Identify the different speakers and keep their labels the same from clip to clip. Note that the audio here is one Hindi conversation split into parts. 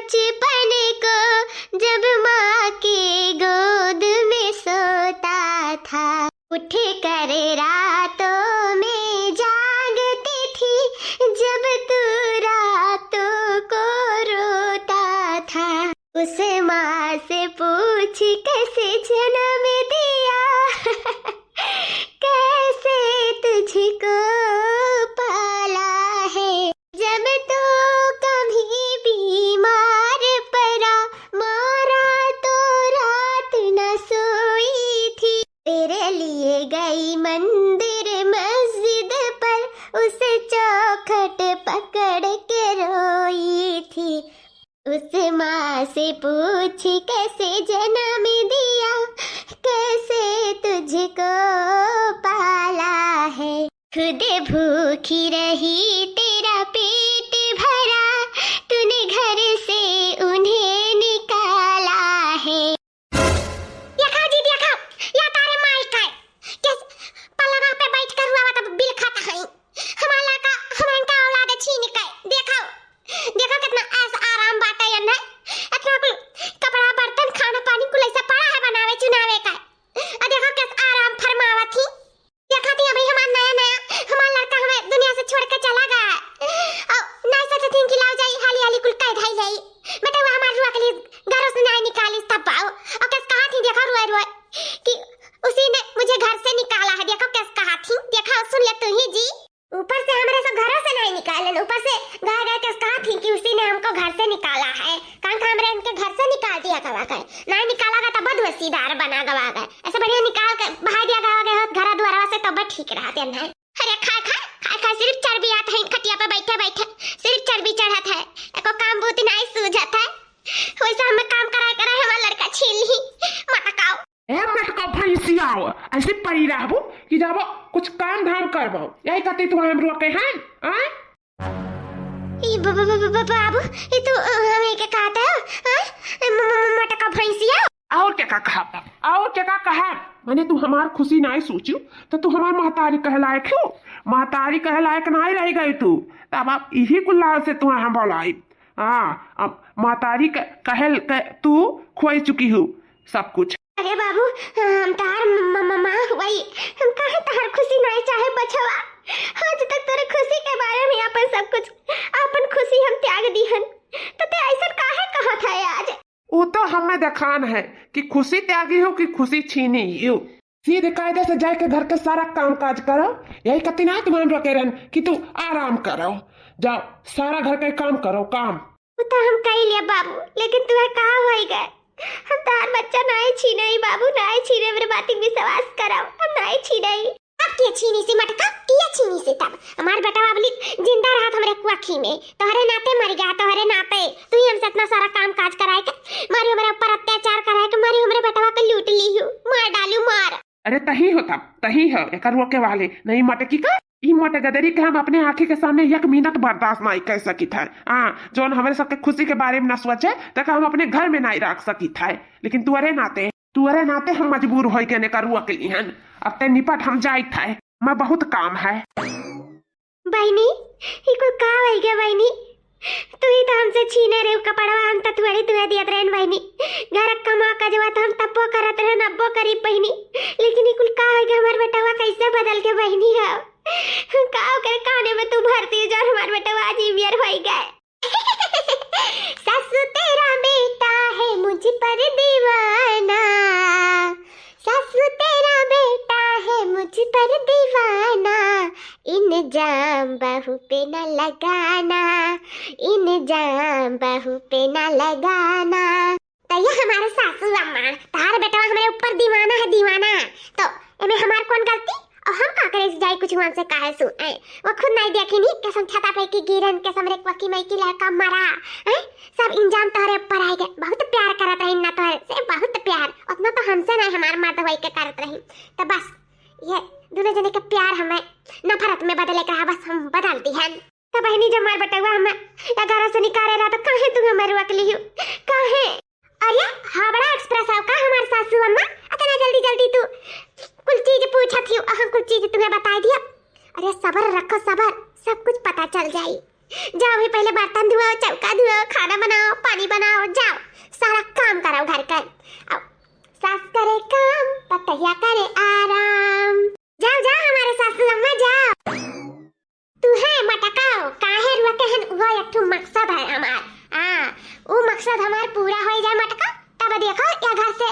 Speaker 1: बचपन को जब माँ के गोद में सोता था, उठ कर रातों में जागती थी जब तू रातों को रोता था। उस माँ से पूछ कैसे जन्म दिया कैसे तुझको पाला है। जब तो कभी बीमार पड़ा मारा तो रात न सोई थी, तेरे लिए गई मंदिर मस्जिद पर उस चौखट पकड़ के रोई थी। उस माँ से पूछ कैसे जन्म दिया कैसे तुझको पाला है। खुद भूखी रही तेरा पेट भरा, तूने घर से उन्हें निकाला है। देखा जी देखा, या तारे माई का कैसे पलंग पे बैठ कर हुआ तब बिल खाता है हमारा का हमारा औलाद छीन के। देखो देखो कितना ऐसा आराम बात है ना, इतना कुल कपड़ा बर्तन खाना पानी कुल ऐसा पड़ा है बनावे चुनावे का। और देखो कैसा आराम फरमावा थी। देखा थी अभी हमारा नया नया हमारा लड़का हमें दुनिया से छोड़ के चला गया और नहीं सोचे थी कि लाओ जाई हाली हाली कुल कह धाई जाई बेटा वो हमारे रुआ के लिए घरों से नहीं निकाली तब आओ। और कैसे कहा थी देखो रोए रोए कि उसी ने मुझे घर से निकाला है। देखो कैसे कहा थी, देखा सुन ले तू ही जी। ऊपर से हमारे सब घरों से नहीं निकाले, ऊपर से गाय गाय कैसे कहा थी कि उसी ने हमको घर से निकाला है। कान का हमरे इनके घर से निकाल दिया गवा गए, नहीं निकाला गया तब बदवसीदार बना गवा गए। ऐसे बढ़िया निकाल के बहा दिया गवा गए घर द्वारा से तब ठीक रहते हैं। अरे खा खा खा खा सिर्फ चर्बी आता है खटिया पे बैठे बैठे सिर्फ चर्बी चढ़त है, एको काम बहुत नहीं सूझत है। वैसे हमें काम करा करा हमारा लड़का छीन ही मटकाओ
Speaker 2: ए मटका भैंसियाओ ऐसे पड़ी रहबो कि जाबो कुछ काम धाम करबो, यही कहते तू हम रोके हैं।
Speaker 1: ये बाबू ये तो हमें क्या कहता है मटका भैंसिया।
Speaker 2: और क्या कहा और क्या कहा मैंने तू हमार खुशी नहीं सोचू तो तू हमार महतारी कहलाए क्यों, महतारी कहलाए के नहीं रह गई तू तब आप यही कुल्ला से तू हम बोलाई। हाँ अब महतारी कहल तू खोई चुकी हूँ सब कुछ।
Speaker 1: अरे बाबू हम तार मामा वही हम कहे तार खुशी नहीं चाहे बचवा, आज तक तेरे खुशी के बारे में अपन सब कुछ अपन खुशी हम त्याग दी हन तो ते ऐसा काहे कहत है आज।
Speaker 2: वो तो हमें दिखान है कि खुशी त्यागी हो कि खुशी छीनी हो। सीधे कायदे से जाके घर के सारा काम काज करो, यही कहती ना तुम्हारे रोके रहन कि तू आराम करो, जाओ सारा घर का काम करो काम।
Speaker 1: वो तो हम कह लिया बाबू, लेकिन तुम्हें कहा हो गए हम तार बच्चा नहीं छीने बाबू नहीं छीने, मेरे बात की विश्वास कराओ हम नहीं छीने। अब क्या छीनी सी मटका किया छीनी से तब हमारे बेटा बाबली जिंदा रहा हमारे कुआखी में तोहरे नाते मर गया, तोहरे नाते तू ही हमसे इतना सारा काम काज कराए के मारी हमारे ऊपर अत्याचार कराए के मारी हमारे बेटा को लूट ली हूँ मार डालू मार।
Speaker 2: अरे तही हो तब तही हो एक रोके वाले नहीं मटकी का ई मट गदरी के हम अपने आंखी के सामने एक मिनट बर्दाश्त नहीं कर सकी था। जो हमारे सबके खुशी के बारे में न सोचे तक हम अपने घर में नहीं रख सकी था, लेकिन तुअरे नाते हम मजबूर हो के करुआ के लिए हन। अब ते निपट हम जाई था मैं बहुत काम है।
Speaker 1: बहनी इको का हो गया बहनी, तू ही तो हमसे छीने रे कपड़वा हम तो तुअरी दियत रहन बहनी, घर कमा का जवा तो हम तब्बो करत रहन अब्बो करी बहनी, लेकिन इकुल का हो गया हमार बेटवा कैसे बदल के बहनी है का कर काने में तू भरती जो हमार बेटवा आज बियर हो गए। सासू तेरा बेटा है मुझ पर दीवाना, सासू तेरा बेटा है मुझ पर दीवाना, इन जाम बहू पे न लगाना, इन जाम बहू पे न लगाना। तो ये हमारे सासू अम्मा तार बेटा हमारे ऊपर दीवाना है दीवाना, तो इनमें हमार कौन गलती और हम का करे जाए कुछ वहां से काहे सुने वो खुद नहीं देखी नहीं कसम छता पे की गिरन के समरे वकी मई की लड़का मरा है सब इंजाम तोहरे ऊपर आ गए। बहुत प्यार करत रही ना तोहरे से बहुत प्यार, उतना तो हमसे नहीं हमार माता भाई के करत रही, तो बस ये दोनों जने के प्यार हमें नफरत में बदले के बस हम बदल दी हैं। तो बहनी जब मार बटवा हमें या घर से निकाले रहा तो काहे तुम हमारे वकली हो काहे। अरे हावड़ा एक्सप्रेस आओ का हमार सासू अम्मा इतना जल्दी जल्दी तू कुछ चीज पूछा थी हम कुछ चीज तुम्हें बता दिया। अरे सबर रखो सबर सब कुछ पता चल जाई। जाओ भी पहले बर्तन धुआओ, चौका धुआओ, खाना बनाओ, पानी बनाओ, जाओ सारा काम कराओ घर का। आओ सास करे काम, पतैया करे आराम। जाओ जाओ हमारे सासू अम्मा जाओ। तू है मटकाओ काहे रुआ कहन, वो एक ठो मकसद है हमार। वो मकसद हमार पूरा हो जाए मटका, तब देखो या घर से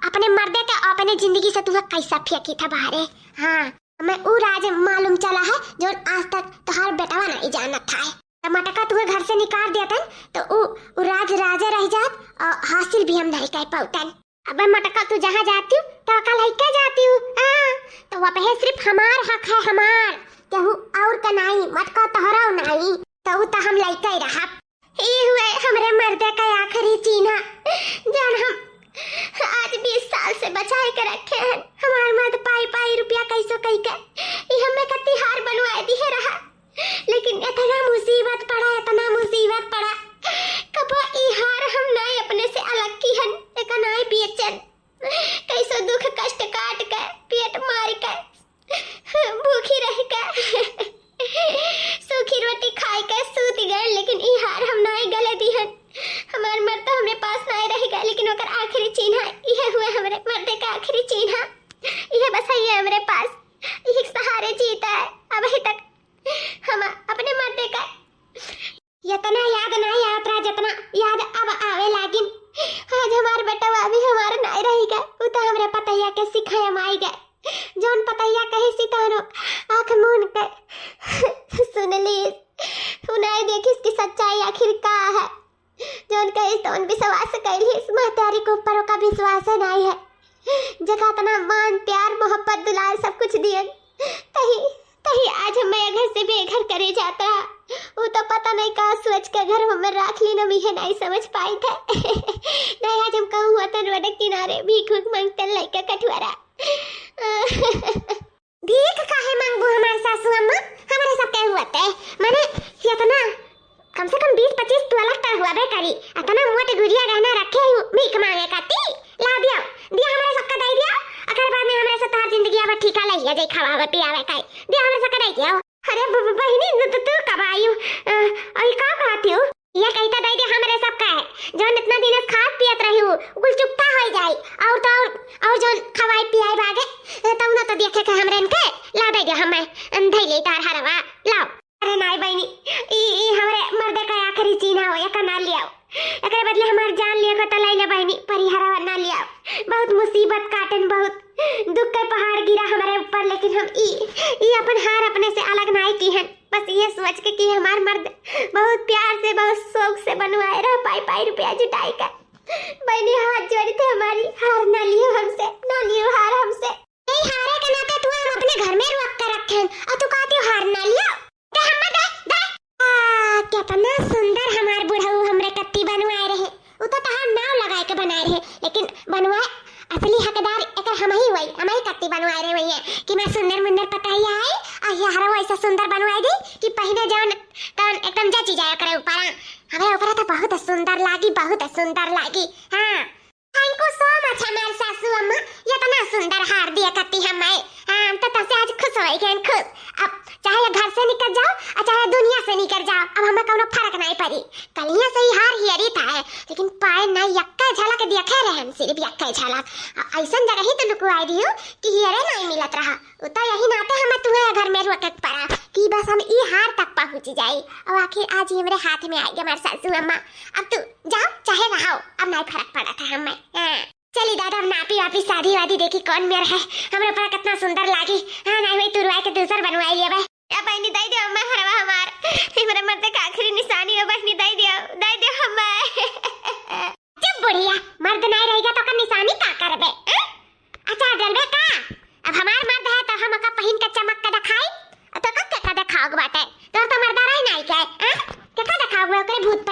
Speaker 1: अपने मर्दे के अपने जिंदगी से तुम्हें कैसा फेंकी था बाहरे। हाँ मैं वो राज मालूम चला है जो आज तक तुम्हार बेटवा नहीं जानत था। मटका तुम्हें घर से निकाल दिया था तो वो राज राजा रह जात और हासिल भी हम नहीं कह पाउतन। अब मटका तू जहाँ जाती हूँ तो कल ही जाती हूँ, तो वह पे सिर्फ हमार हक है, हमार केहू और का नहीं, मटका तोहरा नहीं, तो हम लइका ही रहा। ये हुए हमरे मर्दे का आखिरी चीन्हा जन हम आज 20 साल से बचाए के रखे हैं। हमारे मर्द पाई पाई रुपया कैसो कई के ये हमें कति हार बनवाए दिए रहा, लेकिन इतना मुसीबत पड़ा कब ई हार हम नहीं अपने से अलग की हन, एक नहीं बेचन कैसो दुख कष्ट काट के पेट मार के भूखी रह के सूखी रोटी खाए के सूत गए, लेकिन ई हार हम नहीं गले दी हन। हमारे मर्द तो हमरे पास नहीं रह गए, लेकिन ओकर आखिरी चिन्ह यह हुए हमरे मर्दे का आखिरी चिन्ह यह बस है हमरे पास, यही सहारे जीता है अभी तक। हम अपने मर्दे का इतना याद नहीं आता जितना याद अब आवे लागिन। आज हमारे बेटा अभी हमारे नहीं रही गए, वो तो हमरे पतैया के सिखाए माई गए, जौन पतैया कहे सितारो आँख मूंद के सुन ली सुनाई देखी इसकी सच्चाई आखिर का है, जौन कहे तो विश्वास कैली इस महतारी के ऊपर का विश्वास नहीं है, जगह इतना मान प्यार मोहब्बत दुलार सब कुछ दिए तही आज मैं घर से बेघर करे जाता है। वो तो पता नहीं कहा सोच के घर में रख ली नमी है, नहीं समझ पाई थे नहीं आज हम कहूँ हुआ था रोड किनारे भीख मांगते लड़का कटवारा भीख काहे मांगबू हमारे सासू अम्मा, हमारे सब क्या हुआ थे माने इतना कम से कम 20-25 तोला तक हुआ बे करी, इतना मोटे गुड़िया गहना रखे हूँ भीख मांगे काती ला दिया हमारे सबका दे दिया, अगर बाद में हमारे से तार जिंदगी अब ठीका लइया जाई खवावे पियावे काई दिया हमारे सबका दे दिया। अरे बहिनी तू कब आई हो और का कहती हो, ये कहता दे दे हमारे सबका है, जो इतना दिन खाद पियत रही हूँ कुल चुप्पा हो जाई और जो खवाई पियाई भागे तब ना तो देखे के हमरे इनके ला दे दिया हमें धैले तार हरवा लाओ। अरे नहीं बहनी ई हमरे मर्दे का आखिरी चिन्ह हो, एक ना लियाओ एकरे बदले हमार जान लिया तो लैले बहनी परिहरवा ना लियाओ। बहुत मुसीबत काटन बहुत दुख के पहाड़ गिरा हमारे ऊपर, लेकिन हम ई अपन हार अपने से अलग नहीं की हन, बस ये सोच के कि हमार मर्द बहुत प्यार से बहुत शौक से बनवाए रहा पाई रुपया जुटाई कर। बहनी हाथ जोड़ी थे हमारी, हार ना लियो हमसे, ना लियो हार हमसे। नहीं हारे के नाते तू हम अपने घर में रख कर रखे और तू कहती हो हार ना लियो, दे हम दे कितना सुंदर हमार बुढ़ऊ हमरे कत्ती बनवाए रहे, वो तो तहां नाव लगाए के बनाए रहे, लेकिन बनवाए असली हकदार एक हम ही हुई, हमारी कत्ती बनवाए रहे हुई है कि मैं सुंदर मुंदर पताया है और ये हरो ऐसा सुंदर बनवाए दी कि पहने जान तन एकदम जची जाया करे ऊपर, हमारे ऊपर तो बहुत सुंदर लागी। हां थैंक यू सो मच हमारे सासू अम्मा, इतना सुंदर हार दिया कत्ती हमें। हां तो तब से आज खुश हो गए, खुश। अब चाहे घर से निकल जाओ और चाहे दुनिया से निकल जाओ, अब हमें कोनो फर्क नहीं पड़ी, कलिया से ही हार हियरी था है, लेकिन पाए नहीं यक्का झलक देखे रहे हम, सिर्फ यक्का झलक ऐसा जगह ही तो लुकवाई दियो कि हियरे नहीं मिलत रहा, तो यही नाते हमें तुम्हें घर में रोकत पड़ा कि बस हम ई हार तक पहुंच जाए, और आखिर आज ये मेरे हाथ में आ गया हमारे सासू अम्मा। अब तू जाओ चाहे रहो, अब नहीं फर्क पड़ा था हमें। चली दादा नापी वापी शादी वादी देखी कौन मेरा है, हमारे ऊपर कितना सुंदर लागी। हाँ नहीं भाई तुरवाई के दूसर बनवाई लिया भाई, अब बहनी दे दे अम्मा हरवा हमार मेरे मर्द का आखिरी निशानी है, बहनी दे दे हमें। चुप बुढ़िया, मर्द नहीं रहेगा तो का निशानी का करबे? अच्छा डलबे का, अब हमार मर्द है तो हम का पहिन के चमक के दिखाई तो का दिखाओगे बाटे, तो मर्दा रही नहीं क्या क्या दिखाओगे ओकरे भूत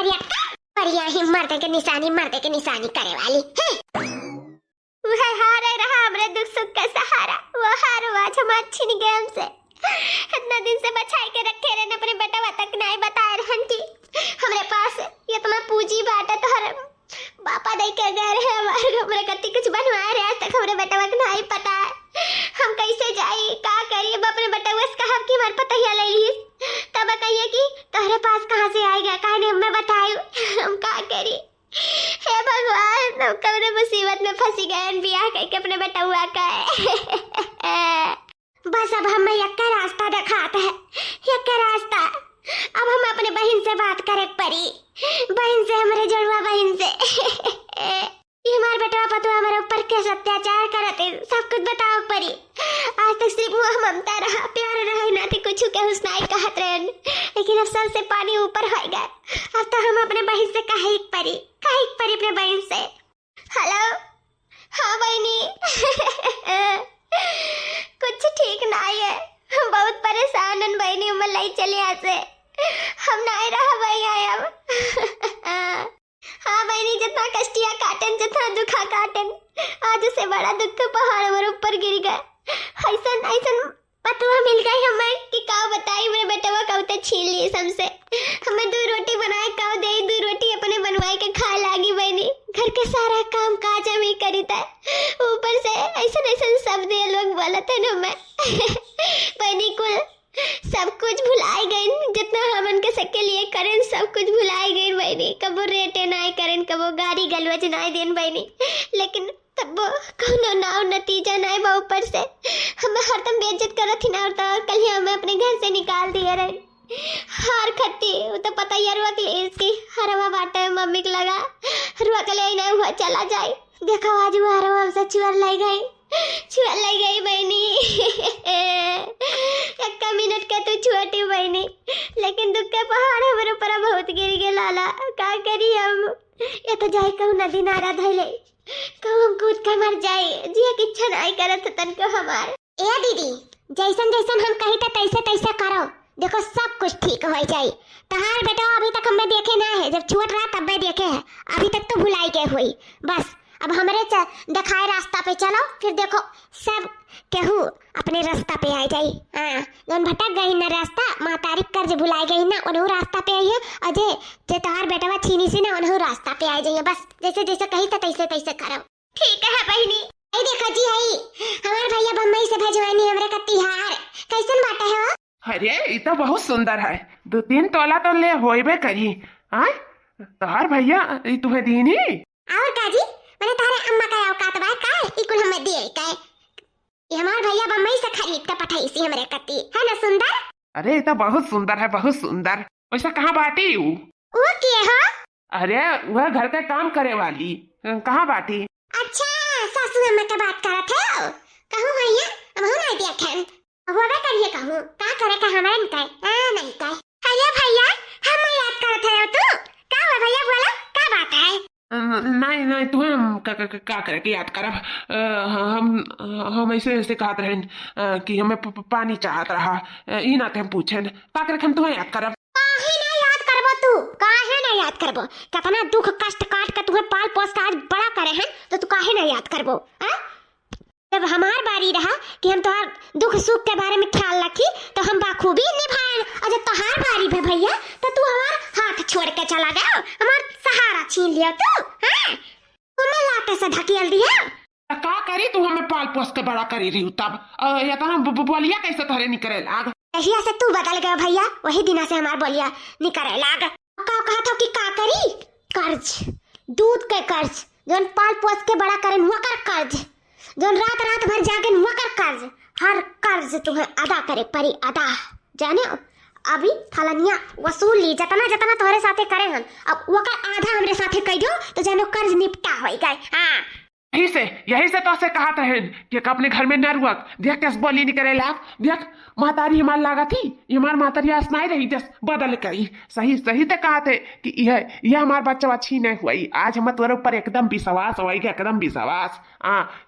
Speaker 1: परिया ही मर्द के निशानी करे वाली वह हारे रहा हमरे दुख सुख का सहारा, वो हारो आज हम छिन गए हमसे, इतना दिन से बचाई के रखे रहे अपने बेटा तक नहीं बताए रहन की हमरे पास इतना पूंजी बाटा तो हर बापा दे के गए रहे हमरे कत्ती कुछ बनवाए रहे, आज तक हमरे बेटा को नहीं पता है, हम कैसे जाई का करिए अपने बेटा बस कहा कि हमारे पता ही ले ली, तब कहिए कि तोहरे मेरे पास कहाँ से आएगा, काहे नहीं मैं बताऊं, हम क्या करी। हे भगवान, हम कब मुसीबत में फंसी गए, बियाह करके अपने बेटुआ का है। बस अब हमें एक रास्ता दिखाता है, एक रास्ता। अब हम अपने बहन से बात करे पड़ी, बहन से, हमारे जुड़वा बहन से। ये हमारे बेटा पतो हमारे ऊपर कैसे अत्याचार करते, सब कुछ बताओ पड़ी। आज तक सिर्फ वो ममता रहा, प्यार रहा, ना थी कुछ के हुस्नाई कहत रहे, लेकिन अब सबसे पानी ऊपर हो गया। अब तो हम अपने बहन से कहे पड़ी अपने बहन से। हेलो, हाँ बहनी। कुछ ठीक नहीं है, हम बहुत परेशान हैं बहनी, उम्र लाई चले यहाँ से, हम नहीं रहा भाई अब। हाँ बहनी, जितना कष्टिया काटन, जितना दुखा काटन, आज से बड़ा दुख पहाड़ हमारे ऊपर गिर गया। ऐसा पतवा मिल गई हमें कि का बताई, मेरे बेटवा कौते छीन लिए सबसे। हमें 2 रोटी बनाए काव दे, 2 रोटी अपने बनवाए के खा लागी बहनी। घर के सारा काम काज हम ही करी था, ऊपर से ऐसा शब्द ये लोग बोलते न मैं। बहनी कुल सब कुछ भुलाई गई, जितना हम उनके सबके लिए करें सब कुछ भुलाई गई बहनी। कबो रेटे नहीं करें, कबो गाड़ी गलवज नहीं देन बहनी, लेकिन तब कोनो नाव नतीजा नहीं बा। ऊपर से हमें हरदम बेइज्जत करत थी ना, और तो कल ही हमें अपने घर से निकाल दिए रहे। हार खत्ती वो तो पता ही रुआ के इसकी हरवा बाटे मम्मी को लगा, रुआ के ले नहीं हुआ चला जाए। देखो आज वो हरवा हमसे छुअर ले गई बहनी। एक मिनट के तू छोटी बहनी, लेकिन दुख के पहाड़ हमारे ऊपर बहुत गिर गए लाला। का करी हम, ये तो जाए कहूँ नदी नारा धैले, कहूँ हम कूद के मर जाए, जिया की इच्छा नहीं करत तन को हमार। ए दीदी, जैसन हम कही था तैसे करो, देखो सब कुछ ठीक हो जाए। तहार बेटा अभी तक हमें देखे ना है, जब छोट रहा तब देखे है, अभी तक तो भुलाई के हुई। बस अब हमारे दिखाए रास्ता पे चलो, फिर देखो सब केहू अपने रास्ता पे आ जाई। हाँ, जौन भटक गई ना रास्ता, माँ तारीख कर्ज भुलाई गई ना, उन्हों रास्ता पे आई है। अजय जे तहार बेटवा छीनी से ना, उन्हों रास्ता पे आ जाइए। बस जैसे कही था तैसे करो। ठीक है बहनी। आई देखो जी, हमारे भैया बम्बई से भेजवानी हमरे का तिहार, कैसन बाटे है वो?
Speaker 2: अरे ये तो बहुत सुंदर है, 2-3 तोला तो ले होइबे करी। हाँ, तोहार भैया तुम्हें दीनी
Speaker 1: और काजी, मैंने तारे अम्मा का औकात बा का इकुल हमें दिए का। ये हमार भैया बम्बई से खरीद के पठाई सी हमरे कती, है ना सुंदर?
Speaker 2: अरे ये तो बहुत सुंदर है, बहुत सुंदर। वैसा कहाँ बाटी
Speaker 1: वो के हो?
Speaker 2: अरे वह घर का काम करे वाली, कहाँ बाटी?
Speaker 1: अच्छा, सासू अम्मा के बात करत है। कहूँ भैया अब हम नहीं देखें, होवे करिए कहूँ का करे का हमारे निकाय नहीं काय। हेलो भैया, हम याद करत है तू का हुआ भैया, बोला का बात है?
Speaker 2: नहीं तुम्हें का करे के याद करब। हम ऐसे कहत रहे कि हमें पानी चाहत रहा, ई ना हम पूछन का करे हम तुम्हें याद करब।
Speaker 1: काहे ना याद करबो तू, काहे ना याद करबो? कितना दुख कष्ट काट के तुम्हें पाल पोस के आज बड़ा करे हैं, तो तू काहे ना याद करबो? जब हमार बारी रहा कि हम तोहार दुख सुख के बारे में ख्याल रखी, तो हम बाखूबी निभाए। और जब तोहार बारी पे भैया, तो तू हमार हाथ छोड़ के चला गया, हमार सहारा छीन लिया तू। हाँ, हमें लाटे से ढकेल दिया।
Speaker 2: का करी तू हमें पाल पोस के बड़ा करी रही तब, या तो बोलिया कैसे तोहरे निकले लाग?
Speaker 1: यही से तू बदल गया भैया, वही दिन से हमार बोलिया निकले लाग। का कहा था कि का करी? कर्ज, दूध के कर्ज, जोन पाल पोस के बड़ा करें वकर कर्ज, जोन रात भर जागे वकर कर्ज, हर कर्ज तुम्हें अदा करे परी अदा। जाने अभी फलनिया वसूल ली, जितना तुम्हारे साथे करे हम, अब वकर आधा हमरे साथे कह दो तो जानो कर्ज निपटा हो गए। हाँ,
Speaker 2: यही से तो से कहा था कि अपने घर में न रुक, देख कैसे बोली निकले लाग, देख मातारी हमार लागा थी, ये हमार मातारी आसनाई रही, जस बदल गई। सही तो कहा थे कि यह हमार बच्चा अच्छी नहीं हुई। आज हम तुम्हारे ऊपर एकदम विश्वास हो गया, एकदम विश्वास।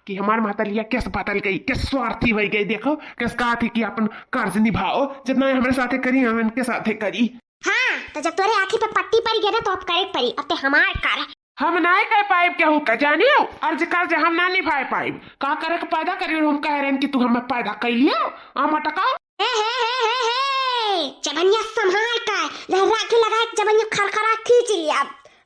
Speaker 2: कि हमार मातारिया कैसे बदल गई, कैसे स्वार्थी हो गई। देखो कैसे कहा थी कि अपन कर्ज निभाओ, जितना हमारे साथे करी हम इनके साथे करी।
Speaker 1: हाँ, तो जब तुम्हारे आँखी पे पट्टी पड़ गई ना, तो अब करे पड़ी, अब ते हमार कर।
Speaker 2: हम नहीं कह पाइब केहू का, जानियो अर्ज कर्ज हम ना निभाए पाइब। का करे के पैदा करियो, हम कह रहे हैं कि तू हमें पैदा कर लियो। मटका
Speaker 1: जबनिया संभाल का लहरा के लगा, जबनिया खरखरा खींच लिया।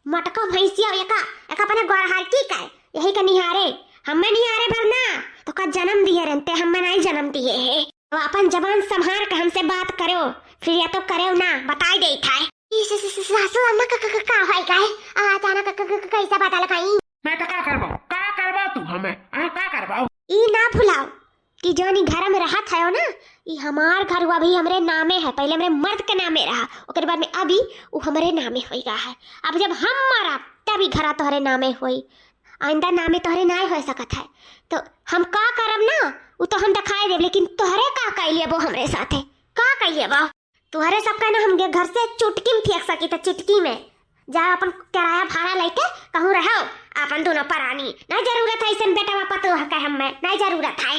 Speaker 1: मटका भैंसिया एक अपने गोरहार की का, यही का निहारे, हमें निहारे भरना तो का जन्म दिए रहते, हमें नहीं जन्म दिए है। तो अपन जबान संभाल के हमसे बात करो, फिर या तो करे ना बताई दे था सासू अम्मा का होई काहे अचानक कैसा पता लगाई
Speaker 2: मैं तो का करबा तू हमें का करबाऊ
Speaker 1: ई ना भुलाओ कि जो नी घर में रहत है ना ई हमार घर हुआ भी हमरे नामे है। पहले हमरे मर्द के नामे रहा, ओकर बाद में अभी वो हमरे नामे होई गया है। अब जब हम मरा तभी घर तोहरे नामे होई, आइंदा नामे तोहरे ना हो सकत है। तो हम का करब ना वो तो हम दिखाई देब, लेकिन तोहरे का कइले वो हमरे साथे का कइले बा तोहरे सबका ना हम घर से चुटकी में फेंक सकी। तो चुटकी में जा अपन किराया भाड़ा लेके कहूँ रहो अपन दोनों परानी नहीं जरूरत है ऐसा बेटा वापा तो कह हमें नहीं जरूरत है।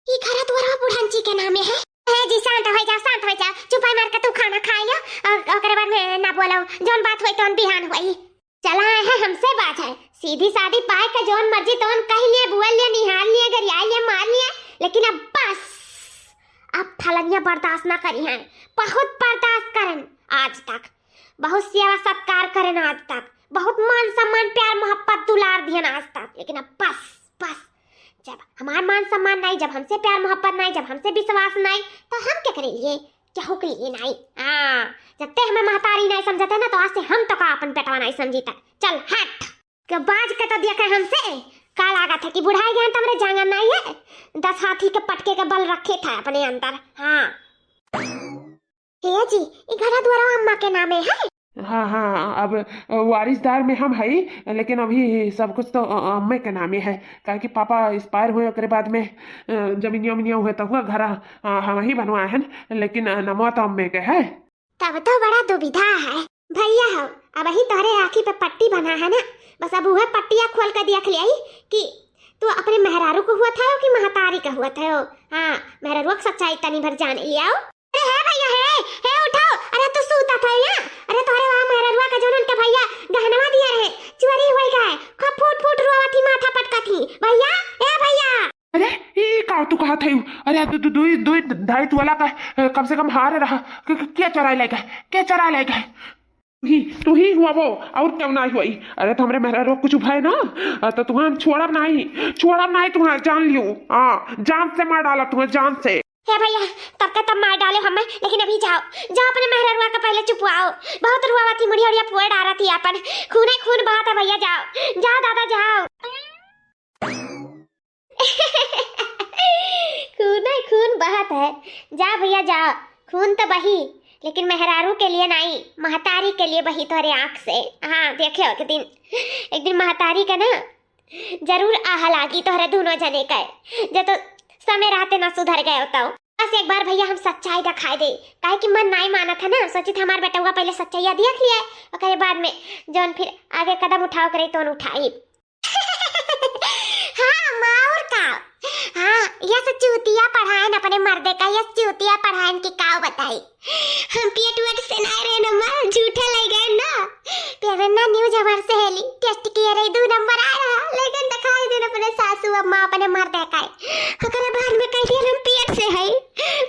Speaker 1: ई घर द्वारा बुढ़ांची के नामे है जी। शांत हो जा चुपाई मार के तू खाना खा लियो और ओकरे बाद में ना बोलो जोन बात होई तोन बिहान होई। चला है हमसे बात है सीधी सादी पाए का जोन मर्जी तोन कह लिए बुअल लिए निहाल लिए गरिया लिए मार लिए, लेकिन अब बस अब थलनिया बर्दाश्त ना करी हैं। बहुत बर्दाश्त करन आज तक, बहुत सेवा सत्कार करन आज तक, बहुत मान सम्मान प्यार मोहब्बत दुलार दियन आज तक, लेकिन अब बस जब हमार मान सम्मान नहीं, जब हमसे प्यार मोहब्बत नहीं, जब हमसे विश्वास नहीं, तो हम क्या करेंगे क्या के लिए नहीं। जब ते हमें महतारी नहीं समझते ना तो आज से हम तो का अपन बेटवा नहीं समझीता। चल हट के बाज के तो देखे हमसे का लागत है कि बुढ़ाई गए तमरे जांगन नहीं है। 10 हाथी के पटके के बल रखे था अपने अंदर। हाँ हे जी ये घर द्वारा अम्मा के नामे है।
Speaker 2: हाँ अब वारिसदार में हम है, लेकिन अभी सब कुछ तो अम्मे के नामे है। काहे कि पापा एक्सपायर हुए ओकरे बाद में जमीनिया उमिनिया हुए तो हुआ घर हम ही बनवाए हैं, लेकिन नमवा तो अम्मे के है।
Speaker 1: तब तो बड़ा दुविधा है भैया हो। अब ही तोहरे आँखी पे पट्टी बना है ना, बस अब वह पट्टिया खोल कर देख लिया कि तू अपने मेहरारू को हुआ था कि महतारी का हुआ था। हाँ मेहरारू सच्चाई तनी भर जान लिया। अरे है भैया है उठाओ। अरे तू सूता था या अरे तोरे वहां मेहरारू का जोन के भैया गहनवा दिया रहे चोरी होई गए खूब फूट रोवती माथा पटका थी भैया। ए भैया
Speaker 2: अरे ये का तू कहा था? अरे दो ढाई वाला का कम से कम हार रहा क्या चराई लेगा क्या चराई लेगा तू ही हुआ वो और क्यों नहीं हुई। अरे तो हमरे मेहरा कुछ भाई ना तो तुम्हें छोड़ब नहीं तुम्हें जान लियो। हाँ जान से मार डाला तुम्हें जान से।
Speaker 1: हे भैया तब मार डाले हमें, लेकिन अभी जाओ अपने मेहरा का पहले चुपवाओ। बहुत रुआवा थी मुड़ी और ये पुए डारा थी अपन खून बहा था भैया। जाओ दादा जाओ। खून बहत है। जा भैया जाओ खून तो बही, लेकिन मेहरारू के लिए नहीं महतारी के लिए बही तोरे आँख से। हाँ देखे एक दिन महतारी का ना जरूर आह लागी तोहरे दोनों जने का जब तो समय रहते ना सुधर गए होता। बस एक बार भैया हम सच्चाई दिखाई दे, काहे कि मन नहीं माना था ना। सोची था हमारे बेटा हुआ पहले सच्चाई देख लिया और बाद में जौन फिर आगे कदम उठाओ करे तो उठाई। हाँ माँ और का हाँ यह चूतिया पढ़ाए न अपने मर्दे का, यह चूतिया पढ़ाए की काव बताई। हम पेट से नहीं रहे नंबर झूठे लग गए ना। पेवन्ना न्यूज हमारे सहेली टेस्ट किए रही 2 नंबर आ रहा, लेकिन दिखाई दे अपने सासू अम्मा अपने मर्दे का ओकरे बाद में कह दिया हम पेट से है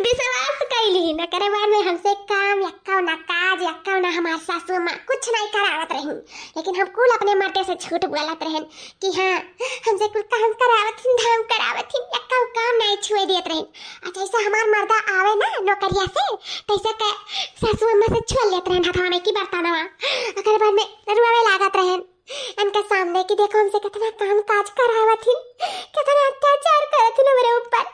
Speaker 1: विश्वास कैली न करे बाद में हमसे काम यक्का ना काज यक्का ना हमारे सासू अम्मा कुछ नहीं करावत रही, लेकिन हम कुल अपने मर्दे से झूठ बोलत रहन कि हाँ हमसे कुल काम करावत धाम करावत यक्का काम नहीं छुए देत रहन। अच्छा ऐसा हमार मर्दा आवे ना नौकरिया से तैसे के सासू अम्मा से छुआ लेत रहन हाथवा में की बर्तनवा ओकरे बाद में रुआवे लागत रहन इनके सामने कि देखो हमसे कितना काम काज करावत हिन, कितना अत्याचार करत हिन मेरे ऊपर।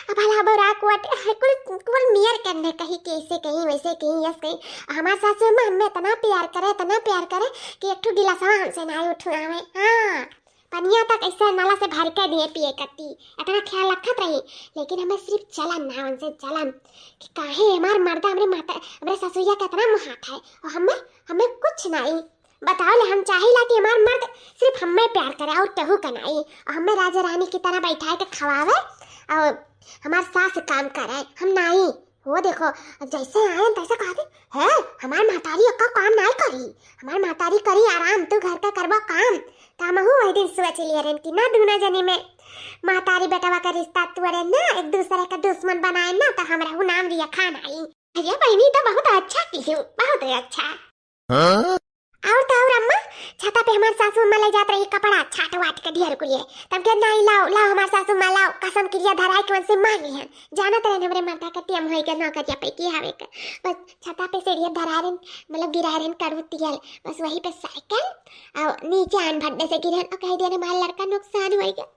Speaker 1: अब भला बुरा कुल मियर करने कहीं कैसे कहीं वैसे कहीं यस कहीं हमारे सासू अम्मा हमें इतना प्यार करे कि एक ठो गिलासवा हमसे नहीं उठवावे। हाँ पनिया तक ऐसा नाला से भर के दिए पिए करती इतना ख्याल रखत रही, लेकिन हमें सिर्फ चलन ना उनसे चलन कि काहे हमार मर्दा हमरे ससुरिया कितना मुहात है और हमें कुछ नहीं बताओ ले। हम चाहिला कि हमार मर्द सिर्फ हमें प्यार करे और केहू का नहीं, और हमें राजा रानी की तरह बैठाए के खवावे और हमार सास काम करे। हम नहीं वो देखो जैसे आए तैसे कहते है हमार महतारी का काम नहीं करी, हमार महतारी करी आराम तू घर का करवा काम। काम हूँ वही दिन सोच लिया रन कि ना दोनों जने में महतारी बेटवा का रिश्ता तुअरे ना एक दूसरे का दुश्मन बनाए ना तो हमरा नाम रिया खान आई। भैया बहनी तो बहुत अच्छा की हूँ बहुत अच्छा। और तो और अम्मा छता पे हमार सासू अम्मा ले जात रही कपड़ा छाट वाट के ढेर कुलिए तब के नहीं लाओ लाओ हमार सासू अम्मा लाओ कसम क्रिया धराई के से मांगी है जानत रहे हमरे मर्दा का टेम होई के न करिया पे की हवे के बस छता पे सीढ़ी धरारन मतलब गिरारन करू तियल बस वही पे साइकिल और नीचे आन भड्डे से गिरन और कह दिया हमार लड़का नुकसान होई गया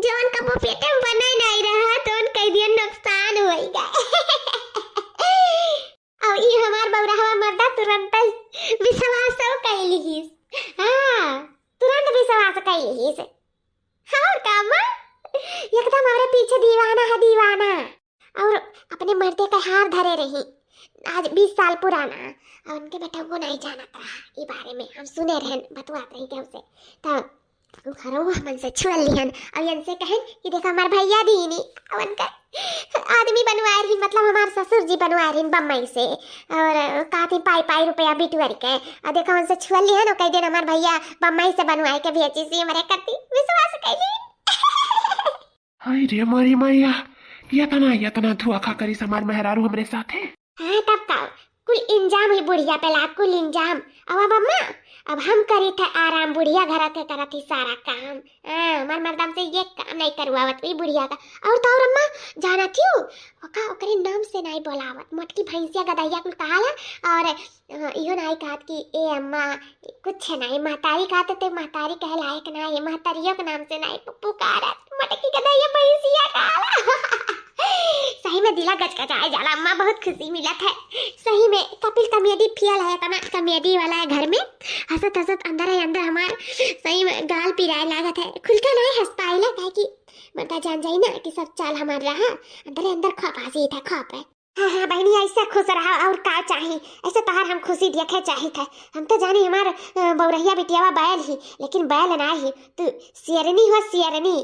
Speaker 1: जौन कबो पेटे में बनाई नहीं रहा तो उन कह दिया नुकसान होई गया और ये हमार बौरावा मर्दा तुरंत विश्वास कैली ही हां तुरंत विश्वास कैली ही से और काम एकदम हमारे पीछे दीवाना है दीवाना और अपने मर्दे का हार धरे रही आज 20 साल पुराना और उनके बेटा को नहीं जानता रहा ये बारे में हम सुने रहे बतवात रही थे हमसे तब खरो मन से छुड़ लिहन और इनसे कहन कि देखो हमार भैया दी नहीं और उनका आदमी बनवाए रही मतलब हमार ससुर जी बनवाए रही बम्बई से और काफी पाई रुपया बिटवर के और देखो उनसे छुड़ लिहन और कह दिन हमार भैया बम्बई से बनवाए के भेजी सी हमारे कति विश्वास कैली
Speaker 2: हाय रे मारी मैया यतना धुआ खा करी समार मेहरारू हमरे साथ है।
Speaker 1: हाँ तब का कुल इंजाम ही बुढ़िया पे ला कुल इंजाम अब अम्मा अब हम करी थे आराम बुढ़िया घर के करत ही सारा काम हमार मर्दम से ये काम नहीं करवावत ई बुढ़िया का और अम्मा जाना थी ओका ओकरे नाम से नहीं बोलावत मोटकी भैंसिया गदैया कुल कहाला और इहो नहीं कहत कि ए अम्मा कुछ नहीं महतारी कहते तो महतारी कहे लायक नहीं महतारियों के नाम से नहीं पुकारत मोटकी गदैया भैंसिया कहाला सही में दिला गचगचाए जाला अम्मा बहुत खुशी मिलत है सही में कपिल कॉमेडी फियल है तना कॉमेडी वाला है घर में हंसत हंसत अंदर हमार सही में गाल पिराए लागत है खुल के नहीं हंस पाइला काहे कि मर्दा जान जाई ना कि सब चाल हमार रहा अंदर खप हंसी था खप है हाँ बहनी ऐसा खुश रहा और का चाहिए ऐसे तहार हम खुशी देखे चाहिए थे हम तो जानी हमार बौरहिया बिटियावा बैल ही लेकिन बैल ना ही तू शेरनी हो शेरनी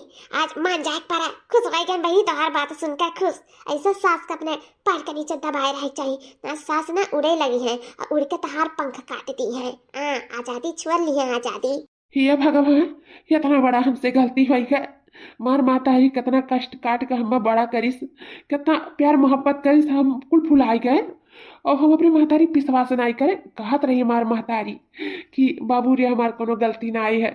Speaker 1: आज मान जाए पर खुश हो गई बहनी तोहार बात सुनकर खुश ऐसा सास का अपने पैर के नीचे दबाए रह चाहिए ना सास ना उड़े लगी है और उड़ के तहार पंख काट दी है आजादी छुड़ ली है आजादी
Speaker 2: ये भगवान इतना बड़ा हमसे गलती हुई है मार माता ही कितना कष्ट काट के हम बड़ा करिस कितना प्यार मोहब्बत करिस हम कुल फुलाई गए और हम अपनी महतारी विश्वास नहीं करे कहत रही हमार महतारी कि बाबू रे हमार कोनो गलती ना आई है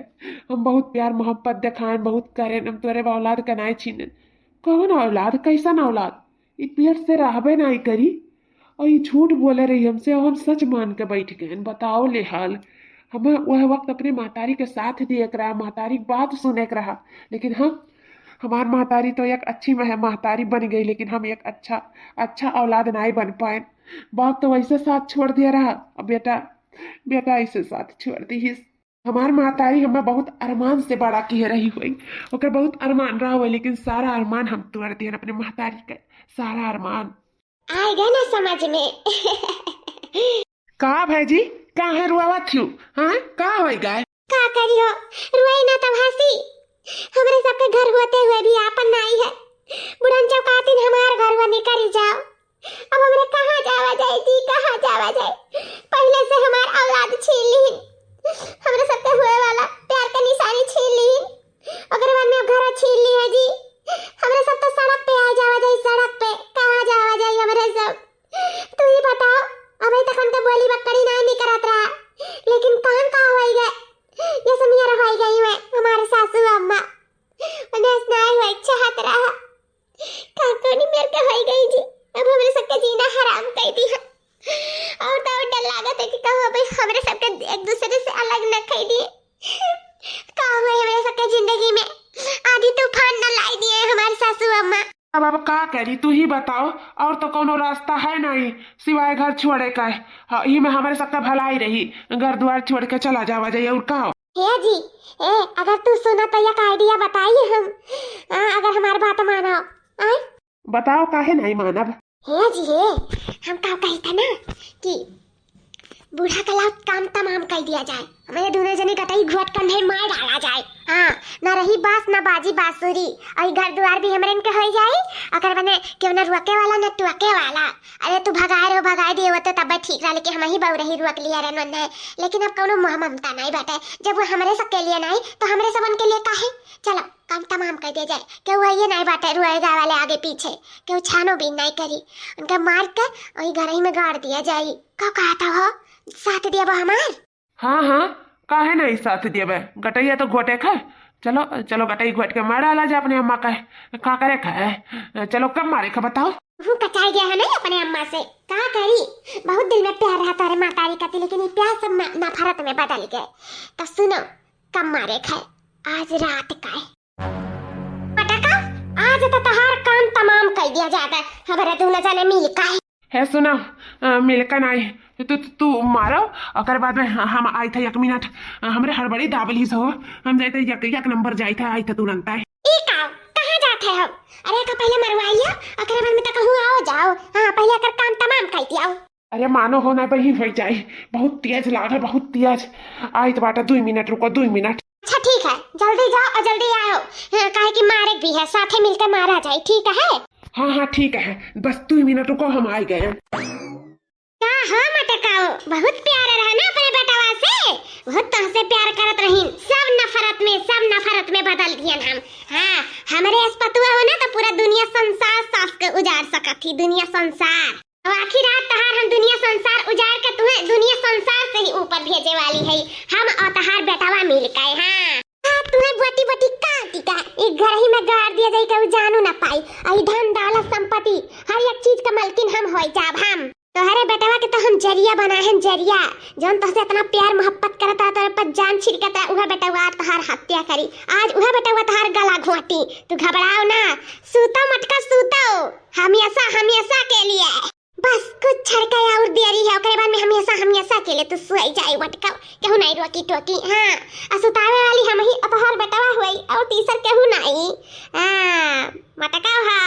Speaker 2: हम बहुत प्यार मोहब्बत दिखाएं बहुत करें हम तोरे औलाद का नहीं छीने कौन औलाद कैसा औलाद ई पेट से रहबे नहीं करी और ये झूठ बोले रही हमसे और हम सच मान के बैठ गए बताओ ले हाल हमें वह वक्त अपने महतारी के साथ देख रहा महतारी बात सुने के रहा लेकिन हम हमार महतारी तो एक अच्छी महतारी बन गई लेकिन हम एक अच्छा औलाद नहीं बन पाए बाप तो वैसे साथ छोड़ दिया रहा अब बेटा ऐसे साथ छोड़ दी हमार महतारी हमें बहुत अरमान से बड़ा की रही हुई ओकर बहुत अरमान रहा हुआ लेकिन सारा अरमान हम तोड़ दिए अपने महतारी के सारा अरमान
Speaker 1: आएगा ना समझ में
Speaker 2: का भाईजी काहे रुआवा थी हाँ का हो गए
Speaker 1: का करियो रुई ना तब हंसी हमरे सबके घर होते हुए भी आपन नहीं है बुढ़न चौकातिन हमार घर में निकल जाओ अब हमरे कहाँ जावा जाए दी कहाँ जावा जाए पहले से हमार औलाद छीन ली हमरे सबके हुए वाला प्यार का निशानी छीन ली अगर बाद में घर छीन ली है जी हमरे सब तो सड़क पे आ जावा जाए सड़क पे कहाँ जावा जाए हमरे सब तू ही बताओ अभी तक हम तो बोली बकरी नहीं करत रहा लेकिन कान का होई गए ये सब मेरा होई गई है हमारे सासू अम्मा उन्हें नहीं हुआ चाहत रहा काकोनी मेरे के होई गई जी अब हमरे सबके जीना हराम कर दी है और तो डर लागत है कि कहो भाई हमरे सबके एक दूसरे से अलग न कर दिए का हुए हमरे सबके जिंदगी में आधी तूफान न लाई दिए हमारे सासू अम्मा
Speaker 2: अब का करी तू ही बताओ और तो कोनो रास्ता है नहीं सिवाय घर छोड़े का हाँ, ही में हमारे सबका भलाई रही घर द्वार छोड़ के चला जावा जाइए और का
Speaker 1: हे जी अगर तू सुना तो एक आइडिया बताइए हम अगर हमारी बात मानो
Speaker 2: बताओ काहे नहीं मानब
Speaker 1: हे जी हम का कहता ना कि बूढ़ा का काम तमाम कर दिया जाए हमें दोनों जने कटाई घोट कंधे मार डाला जाए न रही बास न बाजी बांसुरी और घर द्वार भी हमरे इनके हो जाए अगर बने क्यों न रुके वाला न टुके वाला अरे तू भगाए दिए वो तो तब ठीक रहा लेकिन हम ही बहु रही रुक लिया रहन है लेकिन अब कोनो मोह ममता नहीं बाटे जब वो हमरे सबके लिए नहीं तो हमरे सब उनके लिए काहे चलो काम तमाम कर दिया जाए क्यों ये नहीं बाटे रुएगा वाले आगे पीछे क्यों छानो भी नहीं करी उनका मार कर वही घर ही में गाड़ दिया जाए क्यों कहा था हो साथ दिया वो हमार
Speaker 2: हाँ काहे नहीं साथ देवे गटैया तो घोटे खा। चलो चलो गटई घोट के मारा ला जा अपने अम्मा का करे खाए। चलो कब मारे खा बताओ।
Speaker 1: वो कचाई गया है नहीं अपने अम्मा से, कहा करी बहुत दिल में प्यार रहा तारे मातारी का, लेकिन ये प्यार सब नफरत में बदल गए। तो सुनो कब मारे खाए, आज रात का है पटाखा, आज तो तहार काम तमाम कर दिया जाता है। हमारे तू न जाने मिल का
Speaker 2: है सुनो मिलकर आई तू मारो और बाद में हम आई थे 1 मिनट हमरे हड़बड़ी दाबली सो हम जाते एक नंबर जाई था आई था तुरंत आए।
Speaker 1: कहाँ जाते हम? अरे का पहले मरवाइया अगर बाद में तो कहूँ आओ जाओ। हाँ पहले अगर काम तमाम कर दिया।
Speaker 2: अरे मानो होना बहन हो जाए, बहुत तेज लागे बहुत तेज। आई तो बाटा 2 मिनट रुको 2 मिनट।
Speaker 1: अच्छा ठीक है जल्दी जाओ और जल्दी आओ, काहे कि मारे भी है साथे मिलकर मारा जाए, ठीक है?
Speaker 2: हाँ हाँ ठीक है बस 2 मिनट रुको हम आ गए।
Speaker 1: हाँ मटकाओ बहुत प्यार रहा ना अपने बेटवा से, बहुत तुमसे प्यार करत रही, सब नफरत में बदल दिया हम। हाँ हमारे अस्पतुआ हो ना तो पूरा दुनिया संसार साफ के उजाड़ सकत थी, दुनिया संसार। और आखिर रात तहार हम दुनिया संसार उजाड़ के तुम्हें दुनिया संसार से ही ऊपर भेजे वाली है हम और तहार बेटवा मिल गए। हाँ तुम्हें बटी बटी काटी का एक घर ही में गाड़ दिया जाए कि जानू ना पाई। आई धन दौलत संपत्ति हर एक चीज का मालकिन हम हो जाब। हम तोहरे बेटवा के तो हम जरिया बनाए हैं, जरिया जौन तोहसे इतना प्यार मोहब्बत करता तोरे पर जान छिड़कता उहा बेटवा तहार हत्या करी। आज उहा बेटवा तहार गला घोटी। तू घबराओ ना, सूतो मटका सूतो हमेशा के लिए। बस कुछ छड़का और देरी है ओकरे बाद में हमेशा के लिए तू सोई जाए मटका केहू नहीं रोकी टोकी। हां असुतावे वाली हम ही तोहर बेटवा होई और तीसर केहू नहीं। हां मटका हो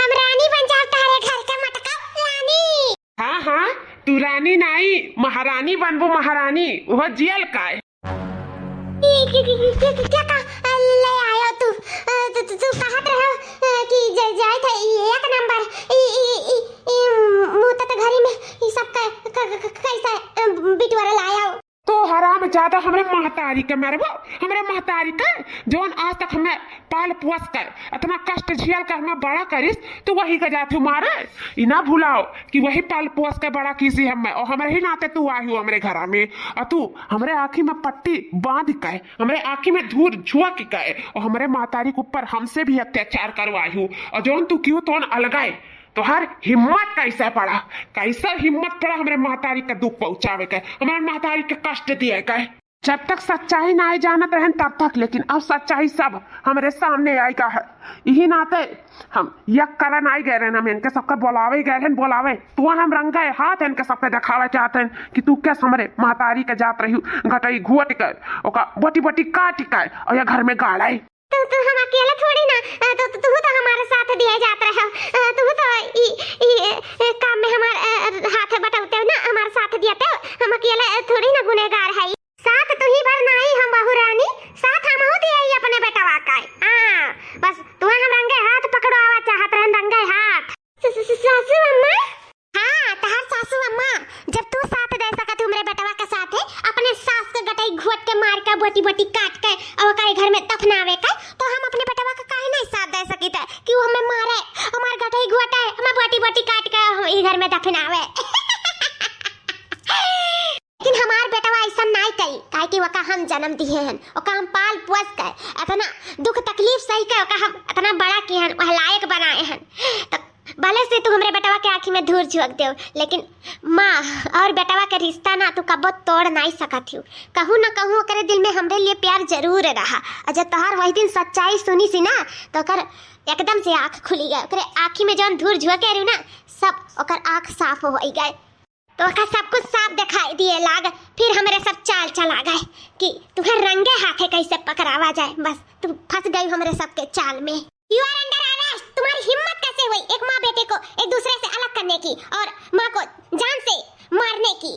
Speaker 1: हम रानी बन जाओ तारे घर का मटका रानी।
Speaker 2: हाँ हाँ तू रानी नहीं महारानी बनबो महारानी वो जियल का है।
Speaker 1: क्या का ले आयो तू कहत रहो कि जाए थे 1 नंबर मुंह तो घरी में ये सब कैसा बिटवारा लाया
Speaker 2: तो हराम ज्यादा हमरे महतारी के मरबो, हमरे महतारी के जोन आज तक हमें पाल पोस कर इतना कष्ट झेल कर हमें बड़ा करिस तो वही का जाते मारे। इना भूलाओ कि वही पाल पोस के बड़ा किसी हमें और हमारे ही नाते तू आई हो हमरे घर में और तू हमरे आँखी में पट्टी बांध के हमरे आँखी में धूर झुआ के और हमारे महतारी के ऊपर हमसे भी अत्याचार करवाई हूँ और जोन तू क्यों तो अलगाए तो हर हिम्मत कैसे पड़ा, कैसा हिम्मत पड़ा हमारे महतारी का दुख पहुंचावे के, हमारे महतारी के कष्ट दिए के। जब तक सच्चाई ना जानत रहन तब तक, लेकिन अब सच्चाई सब हमारे सामने आएगा है। यही नाते हम यक करन आई गए रहन, हम इनके सबके बुलावे गए रहन बोलावे तो हम रंगे हाथ इनके सबके दिखावे चाहते हैं कि तू कैसे हमारे महतारी के जात रही घटई घुट कर ओका बटी बटी काट कर और या घर में गाड़ाई।
Speaker 1: तो हम अकेला थोड़ी ना, तू तो हमारे साथ दिया जाता है, तू तो काम में हमारे हाथ बटाते हो ना, हमारे साथ दिया तो हम अकेला थोड़ी ना गुनहगार है। साथ तू ही भर नहीं हम बहू रानी, साथ हम हो दिया ही अपने बेटवा का। हां बस तू हम रंगे हाथ पकड़वावा चाहत रहन, रंगे हाथ। सासू अम्मा, हां तहार सासू अम्मा जब तू साथ दे सकत हमरे बेटवा के साथ है अपने सास के गटई घोट के मार के बोटी बोटी काट के और काई घर में दफनावे के, तो हम अपने बेटवा का काहे नहीं साथ दे सकी थे कि वो हमें मारे हमार गटई घोटे हमें बोटी बोटी काट के ई घर में दफनावे। लेकिन हमार बेटवा ऐसा नहीं करी काहे कि वका हम जन्म दिए हैं ओका हम पाल पोस के इतना दुख तकलीफ सही के ओका हम इतना बड़ा किए हैं वह लायक बनाए हैं। तो भले से तू हमरे बेटवा के आँखी में धूर झोंक दे, लेकिन माँ और बेटवा के रिश्ता ना तू कबो तोड़ नहीं सकत हूँ। कहूँ ना कहूँ करे दिल में हमरे लिए प्यार जरूर रहा और जब तोहार वही दिन सच्चाई सुनी सी ना तो कर एकदम से आँख खुली गए, ओकरे आँखी में जौन धूर झोंके रही ना सब ओकर आँख साफ हो गए, तो ओका सब कुछ साफ दिखाई दिए लाग। फिर हमारे सब चाल चला गए कि तुम्हें रंगे हाथे कैसे पकड़ावा जाए। बस तुम फंस गई हमारे सबके चाल में। You are under arrest. तुम्हारी हिम्मत कैसे हुई एक माँ बेटे को एक दूसरे से अलग करने की और माँ को जान से मारने की?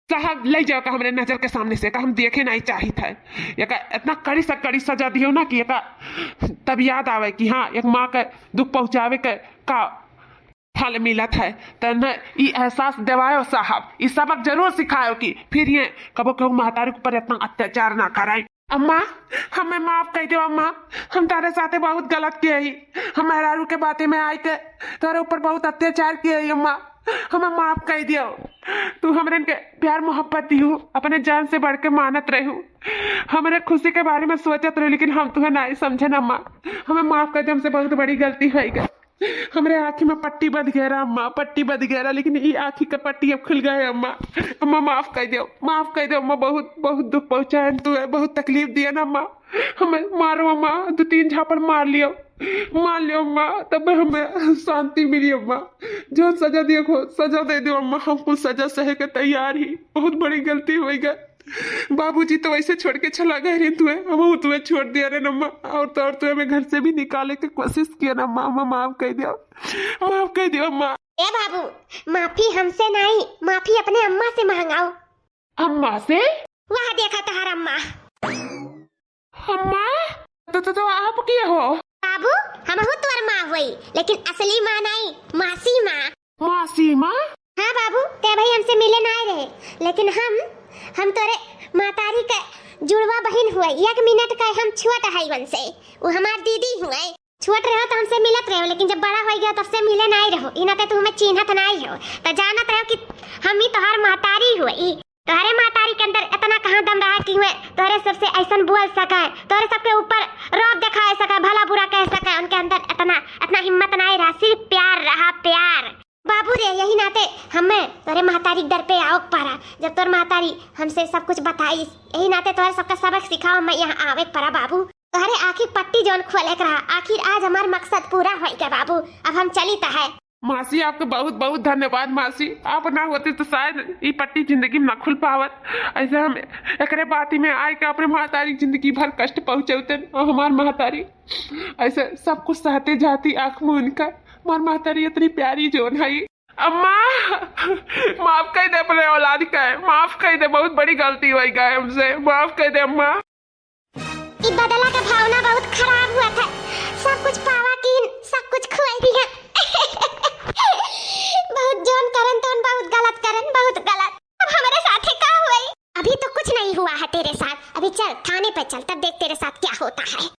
Speaker 2: साहब ले जाओ का हमारे नजर के सामने से का हम देखे नहीं चाहिए था। एक इतना कड़ी सजा दियो ना कि एक तब याद आवे कि हाँ एक माँ के दुख पहुंचावे के का फल मिलत है। तो न ये एहसास दिवायो साहब, ये सबक जरूर सिखाओ कि फिर ये कबो कबो महतारी के ऊपर इतना अत्याचार ना कराए। अम्मा हमें माफ कर दो अम्मा, हम तारे साथे बहुत गलत किए ही, हम मेहरारू के बातें में आई के तारे ऊपर बहुत अत्याचार किए ही अम्मा, हमें माफ कर दियो। तू हमरे के प्यार मोहब्बत दियो, अपने जान से बढ़ के मानत रहू। हमारे खुशी के बारे में सोचत रहे, लेकिन हम तुम्हें नहीं समझे ना अम्मा। हमें माफ कर दे, हमसे बहुत बड़ी गलती हो गई। हमरे आँखी में पट्टी बंध गया रहा अम्मा, पट्टी बंध गया रहा, लेकिन ये आँखी का पट्टी अब खुल गए अम्मा। अम्मा माफ कर दो, माफ कर दो अम्मा। बहुत बहुत दुख पहुंचाया तू है, बहुत तकलीफ दिया ना अम्मा। हमें मारो अम्मा, 2-3 झापड़ मार लियो अम्मा, तब हमें शांति मिली अम्मा। जो सजा दियो को सजा दे दो अम्मा, हम कुछ सजा सहे के तैयार ही। बहुत बड़ी गलती हो गई। बाबूजी तो वैसे छोड़ के चला गए रे तुम्हें, हम तुम्हें छोड़ दिया रे नम्मा। और तो हमें घर से भी निकाले की कोशिश किया ना अम्मा। अम्मा माफ कर दियो, माफ कर दियो अम्मा।
Speaker 1: ए बाबू, माफी हमसे नहीं, माफी अपने अम्मा से मांगाओ।
Speaker 2: अम्मा से?
Speaker 1: वहाँ देखा तहार अम्मा।
Speaker 2: अम्मा तो आप क्या हो?
Speaker 1: बाबू, हम तोर माँ हुई, लेकिन असली माँ नहीं, मासी माँ।
Speaker 2: मासी माँ?
Speaker 1: हाँ बाबू, ते भाई हमसे मिले ना रहे, लेकिन हम तोरे मातारी का जुड़वा बहन हुए। 1 मिनट का हम छुअत है वन से, वो हमार दीदी हुए। छुअत रहो तो हमसे मिलत रहो, लेकिन जब बड़ा हो गया तब से मिले नहीं रहो। इना ते तू हमें चिन्हत नहीं हो, तो जानत रहो कि हम ही तोहार मातारी हुई। तोहरे मातारी के अंदर इतना कहाँ दम रहा कि हुए तोहरे सबसे ऐसा बोल सके, तोहरे सबके ऊपर रौब दिखा सके, भला बुरा कह सके। उनके अंदर इतना हिम्मत नहीं रहा, सिर्फ प्यार रहा, प्यार। बाबू रे, यही नाते हमें तोरे महतारी डर पे आओ पारा। जब तोर महतारी हमसे सब कुछ बताई, यही नाते तोरे सबका सबक सिखाओ, मैं यहाँ आवे पारा बाबू। तोहरे आखिर पट्टी जोन खोले रहा, आखिर आज हमार मकसद पूरा हो गया बाबू। अब हम चली तो है।
Speaker 2: मासी आपको बहुत बहुत धन्यवाद मासी। आप ना होते तो शायद ये पट्टी जिंदगी में ना खुल पावत। ऐसे हम एकरे बाती में आए के अपने महतारी जिंदगी भर कष्ट पहुंचौते, और हमार महतारी ऐसे सब कुछ सहते जाती आंख में उनका। हमार महतारी इतनी प्यारी जोन है। अम्मा माफ कर दे अपने औलाद का, माफ कर दे, बहुत बड़ी गलती हो गई हमसे, माफ कर दे अम्मा।
Speaker 1: इस बदला का भावना बहुत खराब हुआ था, सब कुछ पावा की सब कुछ खोई दिया। बहुत जोन करन तो बहुत गलत करन, बहुत गलत। अब हमारे साथ क्या हुआ? अभी तो कुछ नहीं हुआ है तेरे साथ, अभी चल थाने पे चल, तब देख तेरे साथ क्या होता है।